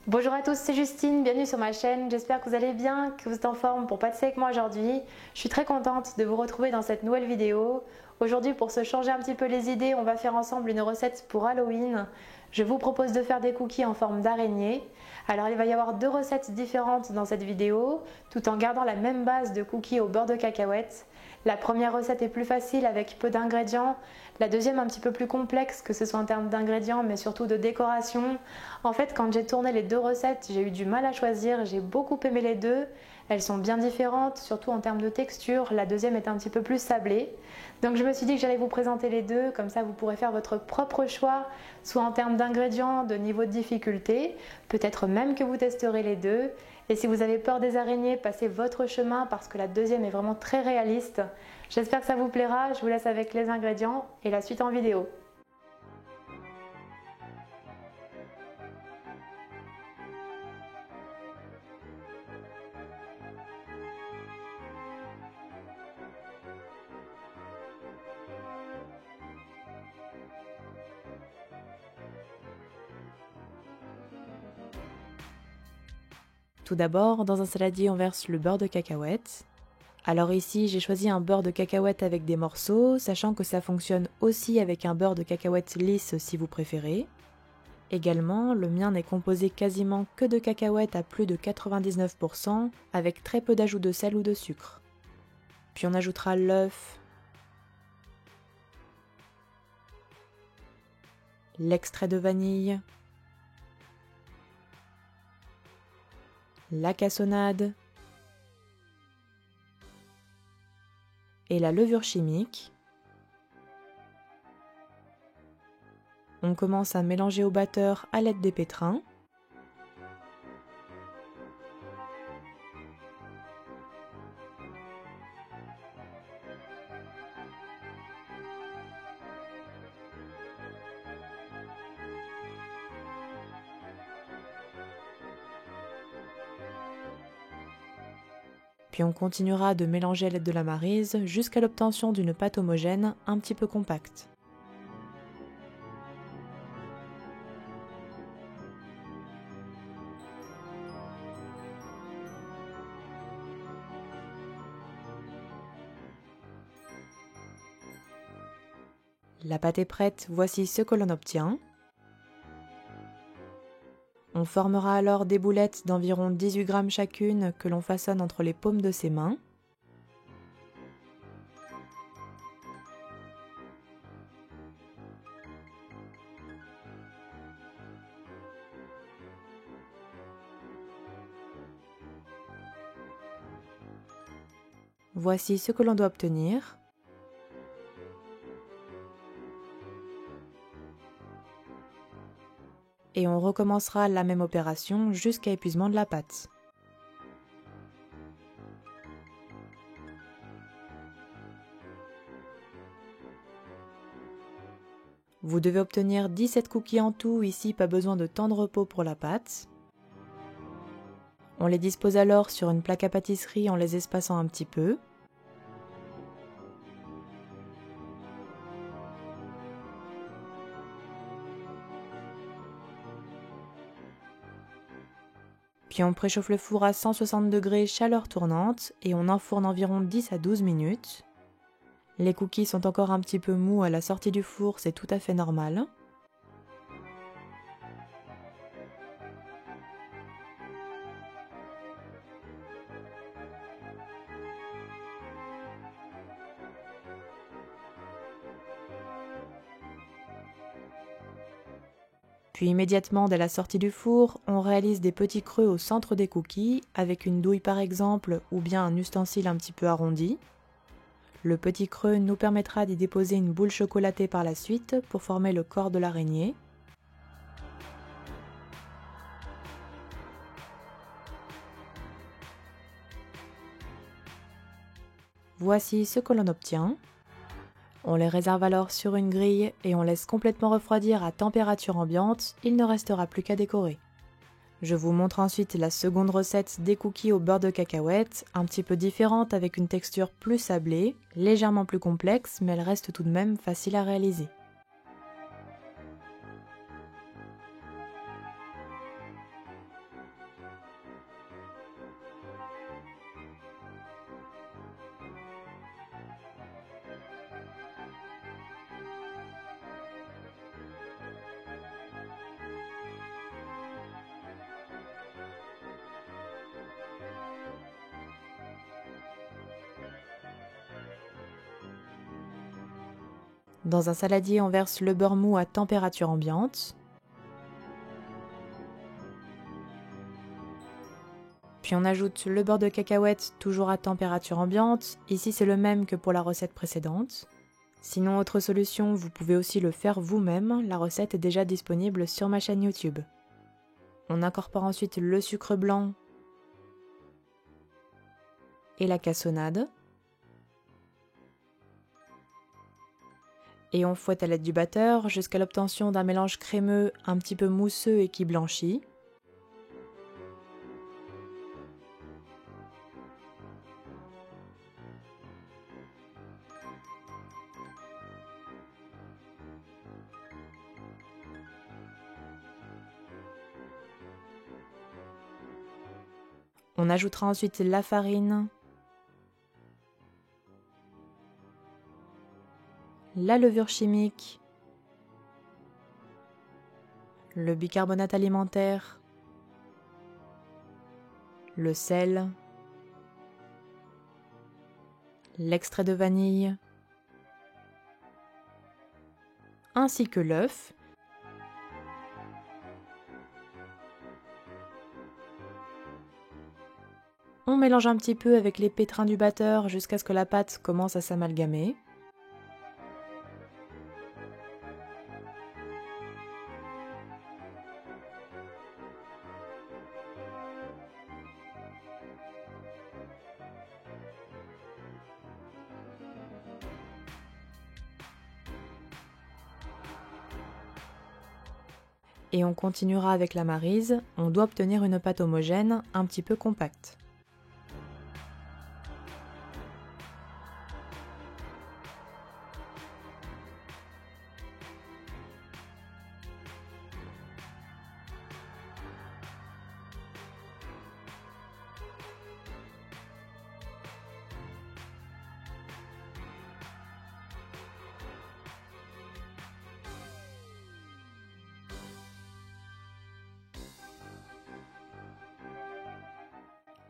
Bonjour à tous, c'est Justine, bienvenue sur ma chaîne, j'espère que vous allez bien, que vous êtes en forme pour pâtisser avec moi aujourd'hui. Je suis très contente de vous retrouver dans cette nouvelle vidéo. Aujourd'hui, pour se changer un petit peu les idées, on va faire ensemble une recette pour Halloween. Je vous propose de faire des cookies en forme d'araignée. Alors il va y avoir deux recettes différentes dans cette vidéo, tout en gardant la même base de cookies au beurre de cacahuète. La première recette est plus facile avec peu d'ingrédients, la deuxième un petit peu plus complexe, que ce soit en termes d'ingrédients mais surtout de décoration. En fait, quand j'ai tourné les deux recettes, j'ai eu du mal à choisir, j'ai beaucoup aimé les deux. Elles sont bien différentes, surtout en termes de texture. La deuxième est un petit peu plus sablée. Donc je me suis dit que j'allais vous présenter les deux, comme ça vous pourrez faire votre propre choix, soit en termes d'ingrédients, de niveau de difficulté, peut-être même que vous testerez les deux. Et si vous avez peur des araignées, passez votre chemin parce que la deuxième est vraiment très réaliste. J'espère que ça vous plaira, je vous laisse avec les ingrédients et la suite en vidéo. Tout d'abord, dans un saladier, on verse le beurre de cacahuète. Alors ici, j'ai choisi un beurre de cacahuète avec des morceaux, sachant que ça fonctionne aussi avec un beurre de cacahuète lisse si vous préférez. Également, le mien n'est composé quasiment que de cacahuètes à plus de 99%, avec très peu d'ajout de sel ou de sucre. Puis on ajoutera l'œuf, l'extrait de vanille, la cassonade et la levure chimique. On commence à mélanger au batteur à l'aide des pétrins. Puis on continuera de mélanger à l'aide de la maryse jusqu'à l'obtention d'une pâte homogène un petit peu compacte. La pâte est prête, voici ce que l'on obtient. On formera alors des boulettes d'environ 18 grammes chacune que l'on façonne entre les paumes de ses mains. Voici ce que l'on doit obtenir. Et on recommencera la même opération jusqu'à épuisement de la pâte. Vous devez obtenir 17 cookies en tout, ici pas besoin de temps de repos pour la pâte. On les dispose alors sur une plaque à pâtisserie en les espaçant un petit peu. Puis on préchauffe le four à 160 degrés chaleur tournante et on enfourne environ 10 à 12 minutes. Les cookies sont encore un petit peu mous à la sortie du four, c'est tout à fait normal. Puis immédiatement dès la sortie du four, on réalise des petits creux au centre des cookies, avec une douille par exemple, ou bien un ustensile un petit peu arrondi. Le petit creux nous permettra d'y déposer une boule chocolatée par la suite pour former le corps de l'araignée. Voici ce que l'on obtient. On les réserve alors sur une grille et on laisse complètement refroidir à température ambiante, il ne restera plus qu'à décorer. Je vous montre ensuite la seconde recette des cookies au beurre de cacahuète, un petit peu différente avec une texture plus sablée, légèrement plus complexe mais elle reste tout de même facile à réaliser. Dans un saladier, on verse le beurre mou à température ambiante. Puis on ajoute le beurre de cacahuète, toujours à température ambiante. Ici, c'est le même que pour la recette précédente. Sinon, autre solution, vous pouvez aussi le faire vous-même. La recette est déjà disponible sur ma chaîne YouTube. On incorpore ensuite le sucre blanc et la cassonade. Et on fouette à l'aide du batteur jusqu'à l'obtention d'un mélange crémeux un petit peu mousseux et qui blanchit. On ajoutera ensuite la farine, la levure chimique, le bicarbonate alimentaire, le sel, l'extrait de vanille, ainsi que l'œuf. On mélange un petit peu avec les pétrins du batteur jusqu'à ce que la pâte commence à s'amalgamer. Et on continuera avec la maryse, on doit obtenir une pâte homogène, un petit peu compacte.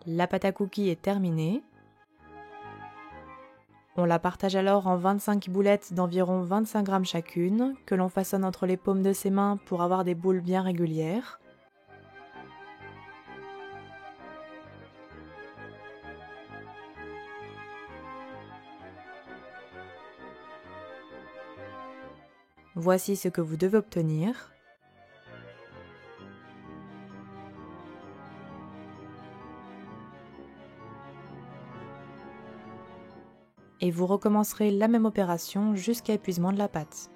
La pâte à cookies est terminée. On la partage alors en 25 boulettes d'environ 25 grammes chacune, que l'on façonne entre les paumes de ses mains pour avoir des boules bien régulières. Voici ce que vous devez obtenir. Et vous recommencerez la même opération jusqu'à épuisement de la pâte.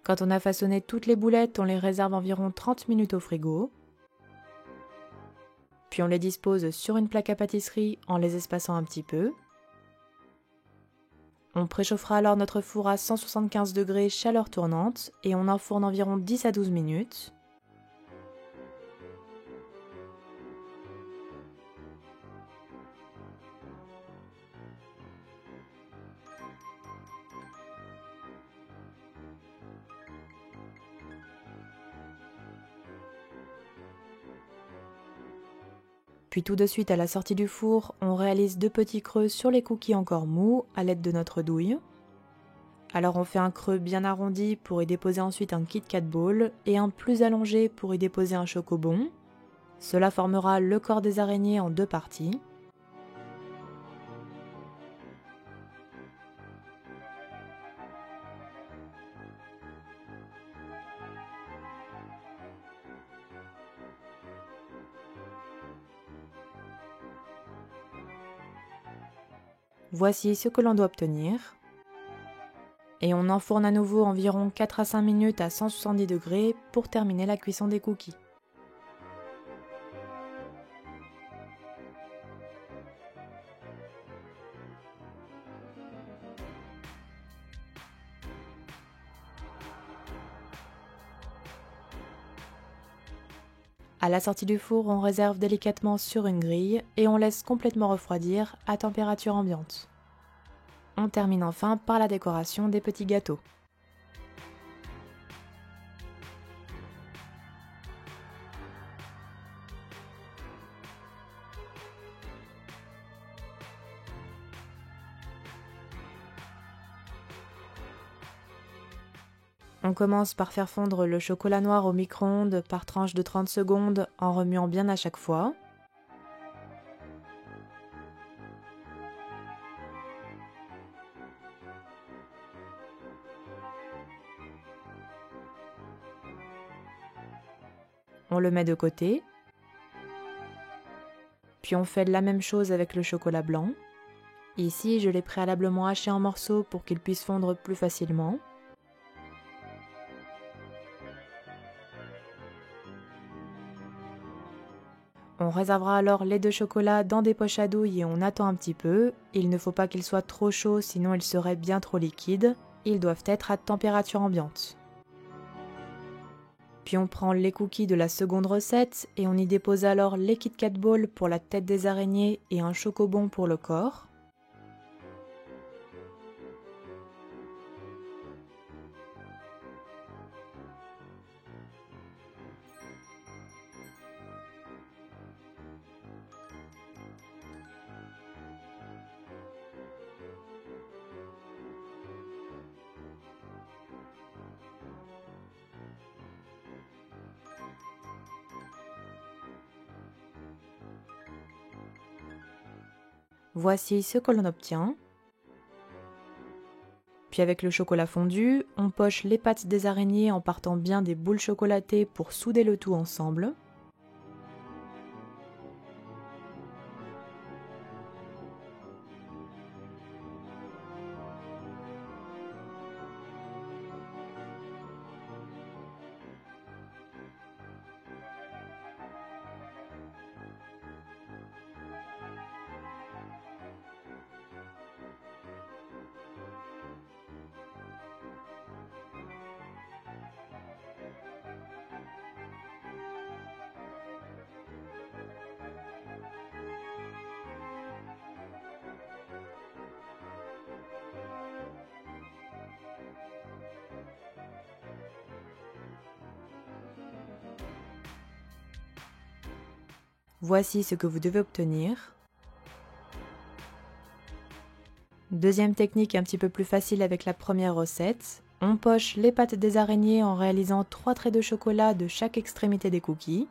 Quand on a façonné toutes les boulettes, on les réserve environ 30 minutes au frigo. Puis on les dispose sur une plaque à pâtisserie en les espaçant un petit peu. On préchauffera alors notre four à 175 degrés chaleur tournante et on enfourne environ 10 à 12 minutes. Puis tout de suite à la sortie du four, on réalise 2 petits creux sur les cookies encore mous à l'aide de notre douille. Alors on fait un creux bien arrondi pour y déposer ensuite un Kit Kat Ball et un plus allongé pour y déposer un chocobon. Cela formera le corps des araignées en 2 parties. Voici ce que l'on doit obtenir. Et on enfourne à nouveau environ 4 à 5 minutes à 170 degrés pour terminer la cuisson des cookies. À la sortie du four, on réserve délicatement sur une grille et on laisse complètement refroidir à température ambiante. On termine enfin par la décoration des petits gâteaux. On commence par faire fondre le chocolat noir au micro-ondes par tranche de 30 secondes en remuant bien à chaque fois. On le met de côté. Puis on fait la même chose avec le chocolat blanc. Ici, je l'ai préalablement haché en morceaux pour qu'il puisse fondre plus facilement. On réservera alors les deux chocolats dans des poches à douille et on attend un petit peu. Il ne faut pas qu'ils soient trop chauds, sinon ils seraient bien trop liquides. Ils doivent être à température ambiante. Puis on prend les cookies de la seconde recette et on y dépose alors les Kit Kat Balls pour la tête des araignées et un chocobon pour le corps. Voici ce que l'on obtient. Puis avec le chocolat fondu, on poche les pattes des araignées en partant bien des boules chocolatées pour souder le tout ensemble. Voici ce que vous devez obtenir. Deuxième technique un petit peu plus facile avec la première recette. On poche les pattes des araignées en réalisant 3 traits de chocolat de chaque extrémité des cookies.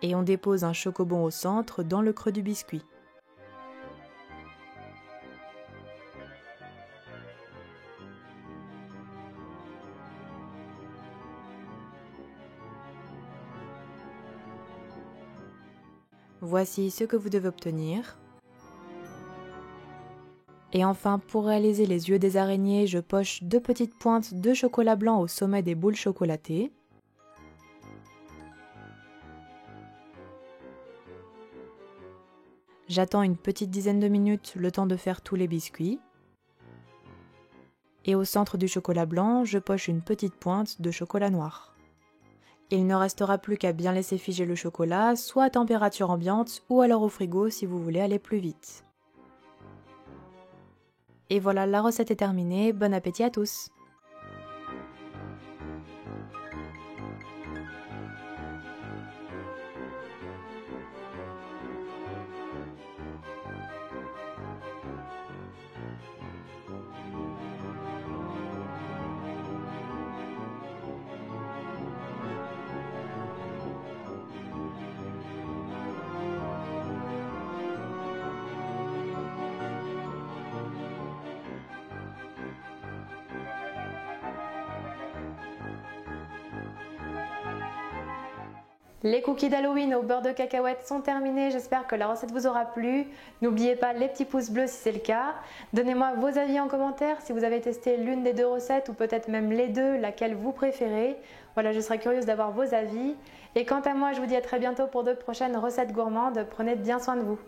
Et on dépose un chocobon au centre dans le creux du biscuit. Voici ce que vous devez obtenir. Et enfin, pour réaliser les yeux des araignées, je poche 2 petites pointes de chocolat blanc au sommet des boules chocolatées. J'attends une petite dizaine de minutes, le temps de faire tous les biscuits. Et au centre du chocolat blanc, je poche une petite pointe de chocolat noir. Il ne restera plus qu'à bien laisser figer le chocolat, soit à température ambiante ou alors au frigo si vous voulez aller plus vite. Et voilà, la recette est terminée, bon appétit à tous! Les cookies d'Halloween au beurre de cacahuète sont terminés, j'espère que la recette vous aura plu. N'oubliez pas les petits pouces bleus si c'est le cas. Donnez-moi vos avis en commentaire si vous avez testé l'une des deux recettes ou peut-être même les deux, laquelle vous préférez. Voilà, je serais curieuse d'avoir vos avis. Et quant à moi, je vous dis à très bientôt pour de prochaines recettes gourmandes. Prenez bien soin de vous.